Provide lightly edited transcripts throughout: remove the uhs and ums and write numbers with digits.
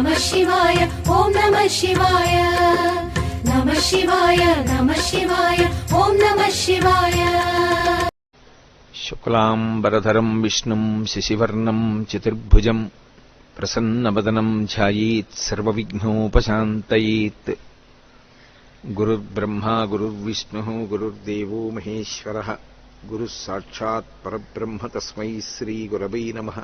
नमः शिवाय ॐ नमः शिवाय नमः शिवाय नमः शिवाय ॐ नमः शिवाय। शुक्लांबरधरं विष्णुं शशिवर्णं चतुर्भुजं प्रसन्नवदनं ध्यायेत् सर्वविघ्नोपशान्तयेत्। गुरुर्ब्रह्मा गुरुर्विष्णुः गुरुर्देवो महेश्वरः गुरुः साक्षात् परब्रह्म तस्मै श्रीगुरवे नमः।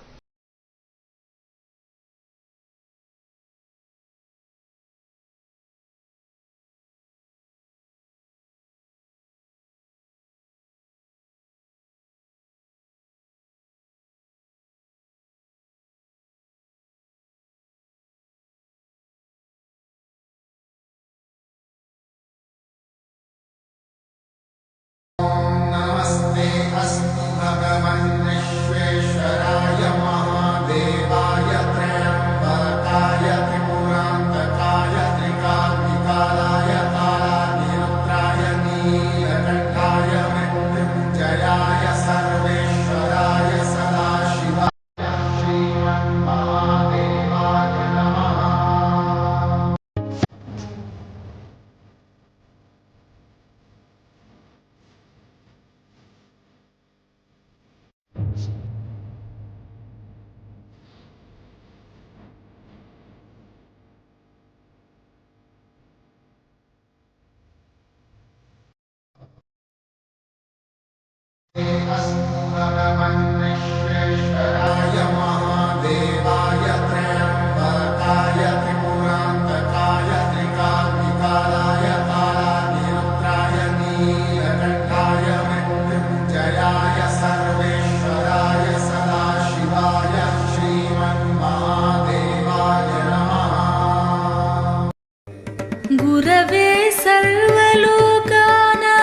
गुरवे सर्वलोकानां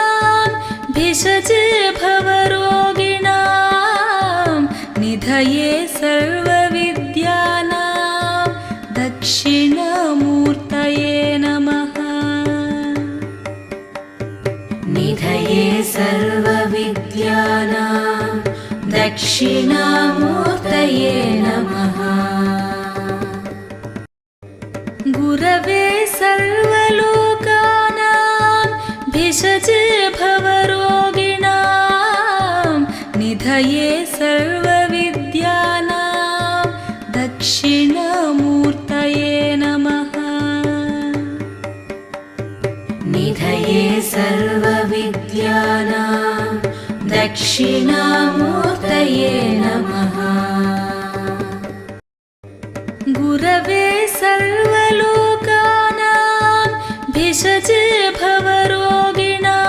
भिषजे भवरोगिणां निधये सर्वविद्यानां दक्षिणामूर्तये नमः। निधये सर्वविद्यानां दक्षिणामूर्तये नमः। गुरवे सर्वलोकानां भिषजे भवरोगिणां निधये सर्वविद्यानां दक्षिणामूर्तये नमः। निधये सर्वविद्यानां दक्षिणामूर्तये नमः। गुरवे सर्वलोकानां भिषजे भवरोगिणां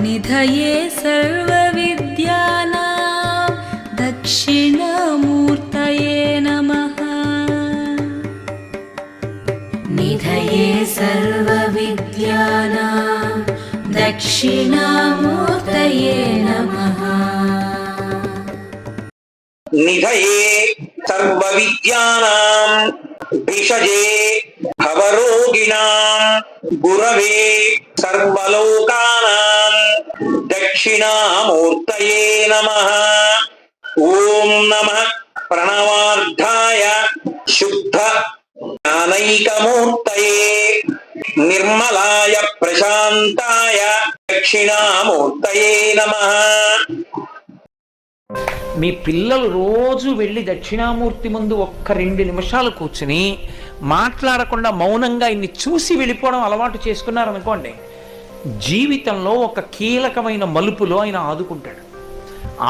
निधये सर्वविद्यानां दक्षिणामूर्तये नमः। निधये सर्वविद्यानां दक्षिणामूर्तये नमः। निधये सर्वविद्यानां भिषजे भवरोगिणां गुरवे सर्वलोकानां दक्षिणामूर्तये नमः। ओम नमः प्रणवार्धाय शुद्ध ज्ञानैकमूर्तये निर्मलाय प्रशांताय दक्षिणामूर्तये नमः। మీ పిల్లలు రోజు వెళ్ళి దక్షిణామూర్తి ముందు ఒక్క 2 నిమిషాలు కూర్చుని మాట్లాడకుండా మౌనంగా ఇన్ని చూసి వెళ్ళిపోవడం అలవాటు చేసుకున్నారనుకోండి, జీవితంలో ఒక కీలకమైన మలుపులో ఆయన ఆదుకుంటాడు,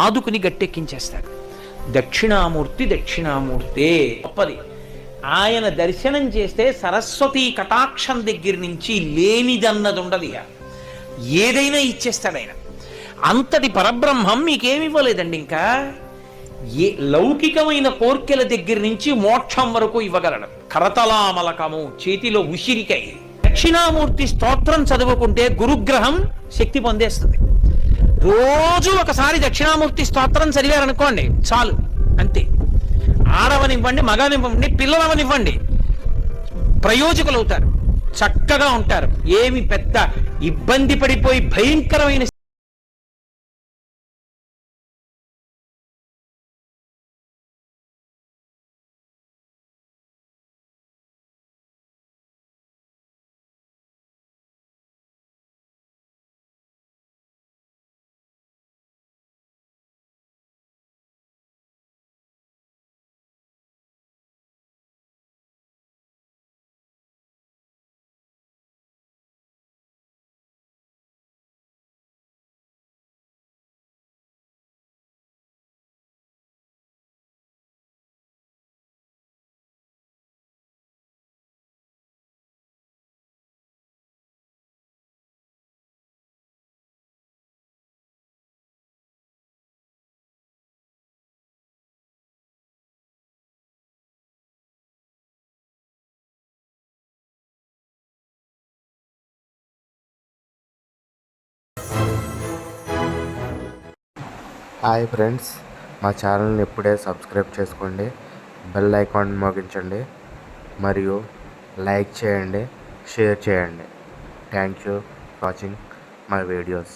ఆదుకుని గట్టెక్కించేస్తాడు. దక్షిణామూర్తి దక్షిణామూర్తే గొప్పది. ఆయన దర్శనం చేస్తే సరస్వతీ కటాక్షం దగ్గర నుంచి లేనిదన్నది ఉండదు, ఏదైనా ఇచ్చేస్తాడు ఆయన. అంతటి పరబ్రహ్మం మీకేమివ్వలేదండి. ఇంకా ఏ లౌకికమైన కోర్కెల దగ్గర నుంచి మోక్షం వరకు ఇవ్వగలడు. కరతలామలకము, చేతిలో ఉసిరికై. దక్షిణామూర్తి స్తోత్రం చదువుకుంటే గురుగ్రహం శక్తి పొందేస్తుంది. రోజు ఒకసారి దక్షిణామూర్తి స్తోత్రం చదివారనుకోండి చాలు, అంతే. ఆడవనివ్వండి, మగనివ్వండి, పిల్లలవనివ్వండి, ప్రయోజకులవుతారు, చక్కగా ఉంటారు. ఏమి పెద్ద ఇబ్బంది పడిపోయి భయంకరమైన హాయ్ ఫ్రెండ్స్, మా ఛానల్ని ఇప్పుడే సబ్స్క్రైబ్ చేసుకోండి, బెల్ ఐకాన్ మోగించండి మరియు లైక్ చేయండి, షేర్ చేయండి. Thank you watching my videos.